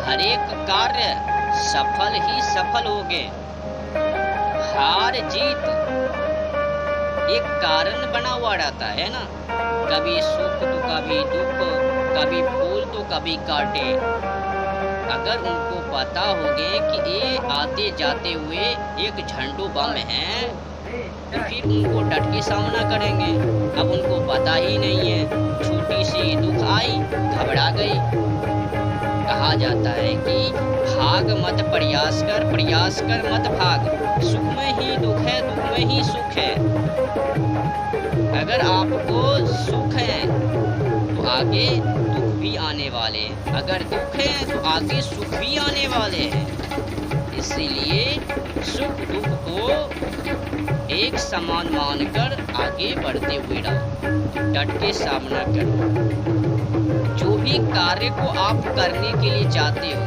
हर एक कार्य सफल ही सफल होगे। हार जीत एक कारण बना हुआ रहता है ना, कभी सुख तो कभी दुख, कभी फूल तो कभी कांटे। अगर उनको पता होगे कि ये आते जाते हुए एक झंडू बम है, तो फिर उनको डट के सामना करेंगे। अब उनको पता ही नहीं है, छोटी सी दुख आई घबरा गई। कहा जाता है कि भाग मत प्रयास कर मत भाग, सुख में ही दुख है दुख में ही सुख है। अगर आपको सुख है तो आगे दुख भी आने वाले हैं, अगर दुख है तो आगे सुख भी आने वाले हैं। इसीलिए सुख दुख को एक समान मानकर आगे बढ़ते हुए रहो, डट के सामना करो। जो भी कार्य को आप करने के लिए चाहते हो,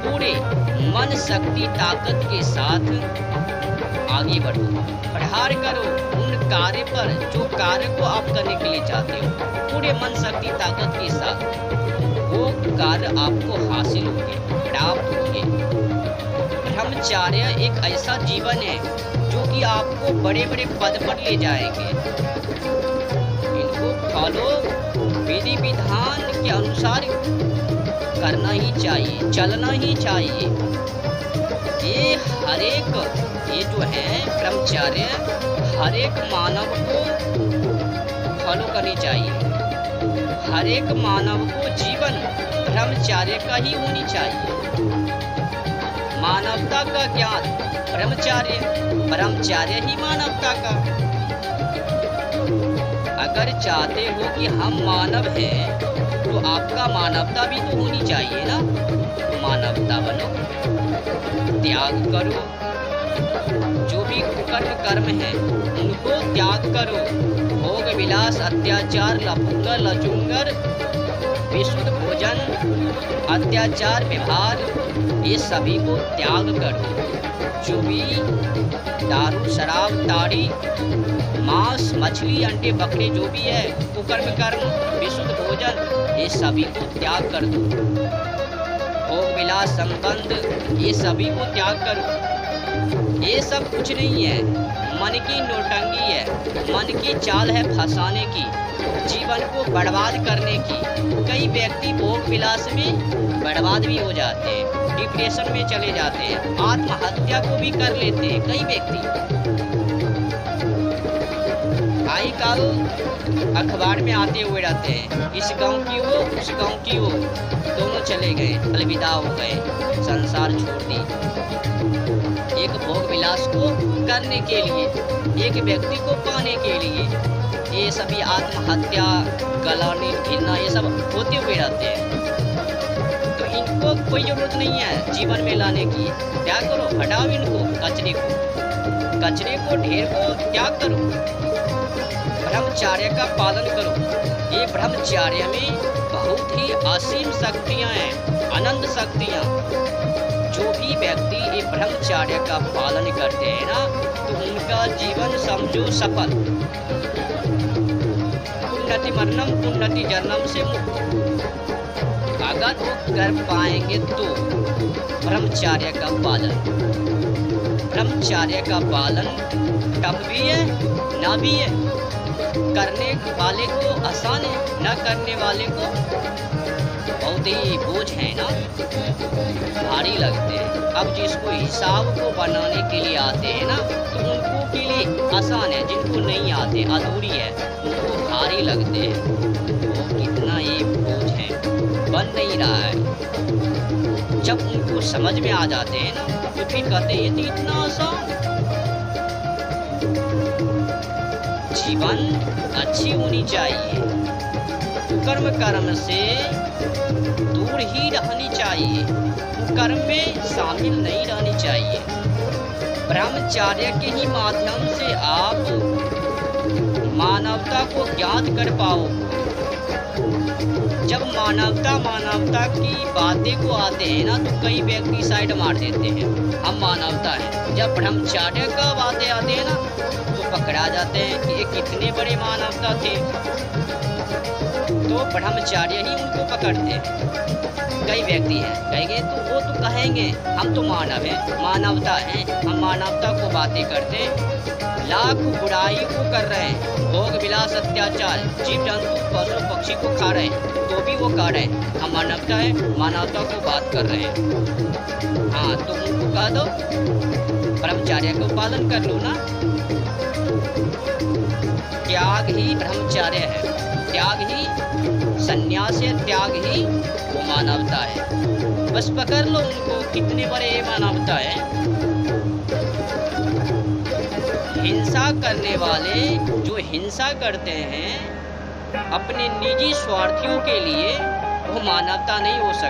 पूरे मन शक्ति ताकत के साथ आगे बढ़ो, प्रहार करो उन कार्य पर जो कार्य को आप करने के लिए चाहते हो। पूरे मन शक्ति ताकत के साथ वो कार्य आपको हासिल होंगे, प्राप्त होंगे। ब्रह्मचर्य एक ऐसा जीवन है जो कि आपको बड़े बड़े पद पर ले जाएंगे। इनको फॉलो विधि विधान के अनुसार करना ही चाहिए, चलना ही चाहिए। ये जो है ब्रह्मचर्य हर एक मानव को फॉलो करनी चाहिए। हर एक मानव को जीवन ब्रह्मचर्य का ही होनी चाहिए। मानवता का ज्ञान ब्रह्मचर्य ही मानवता का। अगर चाहते हो कि हम मानव हैं तो आपका मानवता भी तो होनी चाहिए ना। मानवता बनो, त्याग करो, जो भी कुकर्म कर्म है उनको त्याग करो। भोग विलास अत्याचार लफुंगर लचुंगर विशुद्ध भोजन अत्याचार व्यवहार ये सभी को त्याग करो। जो भी दारू शराब ताड़ी मांस मछली अंडे बकरे जो भी है कुकर्म कर्म विशुद्ध भोजन ये सभी को त्याग कर दो। भोग विलास संबंध ये सभी को त्याग करो। ये सब कुछ नहीं है, मन की नौटंकी है, मन की चाल है फंसाने की, जीवन को बर्बाद करने की। कई व्यक्ति भोग विलास में बर्बाद भी हो जाते हैं, डिप्रेशन में चले जाते हैं, आत्महत्या को भी कर लेते हैं कई व्यक्ति। आई काल अखबार में आते हुए रहते हैं, इस गांव की वो उस गांव की वो, दोनों चले गए, अलविदा हो गए, संसार छोड़ दी। एक भोग विलास को करने के लिए, एक व्यक्ति को पाने के लिए ये सभी आत्महत्या गलाने घिरना ये सब होते हुए रहते हैं। तो इनको कोई जरूरत नहीं है जीवन में लाने की। त्याग करो, हटाओ इनको, कचरे को ढेर को त्याग करो। ब्रह्मचर्य का पालन करो। ये ब्रह्मचर्य में बहुत ही असीम शक्तियाँ हैं, अनंत शक्तियाँ। जो भी व्यक्ति ये ब्रह्मचर्य का पालन करते हैं ना, तो उनका जीवन समझो सफल। उन्नति मरणम उन्नति जन्म से मुक्त। अगर वो कर पाएंगे तो ब्रह्मचर्य का पालन। ब्रह्मचर्य का पालन टफ भी है ना भी है। करने वाले को आसान है, न करने वाले को बहुत ही बोझ है ना, भारी लगते हैं। अब जिसको हिसाब को बनाने के लिए आते हैं ना, तो उनको के लिए आसान है, जिनको नहीं आते अधूरी है उनको भारी लगते हैं। वो कितना ये बोझ है, बन नहीं रहा है। जब उनको समझ में आ जाते हैं ना, तो फिर कहते हैं ये तो इतना आसान। जीवन अच्छी होनी चाहिए, कर्म से दूर ही रहनी चाहिए, कर्म में शामिल नहीं रहनी चाहिए। ब्रह्मचर्य के ही माध्यम से आप मानवता को ज्ञात कर पाओ। जब मानवता की बातें को आते हैं ना, तो कई व्यक्ति साइड मार देते हैं, हम मानवता है। जब ब्रह्मचर्य का बातें आते हैं ना, तो पकड़ा जाते हैं कि ये कितने बड़े मानवता थे। तो ब्रह्मचर्य ही उनको पकड़ते हैं। कई व्यक्ति हैं, कहेंगे तो वो तो कहेंगे हम तो मानव हैं, मानवता है, हम मानवता को बातें करते, लाख बुराई को कर रहे हैं, भोग विलास अत्याचार, जीव जंतु पशु पक्षी को खा रहे हैं तो भी वो खा रहे हैं, हम मानवता है, मानवता को बात कर रहे हैं। हाँ तो उनको कह दो ब्रह्मचर्य को पालन कर लो ना। त्याग ही ब्रह्मचर्य है, त्याग ही संन्यास है, त्याग ही वो मानवता है। बस पकड़ लो उनको, कितने बड़े ये मानवता है। हिंसा करने वाले जो हिंसा करते हैं अपने निजी स्वार्थियों के लिए, वो मानवता नहीं हो सकती।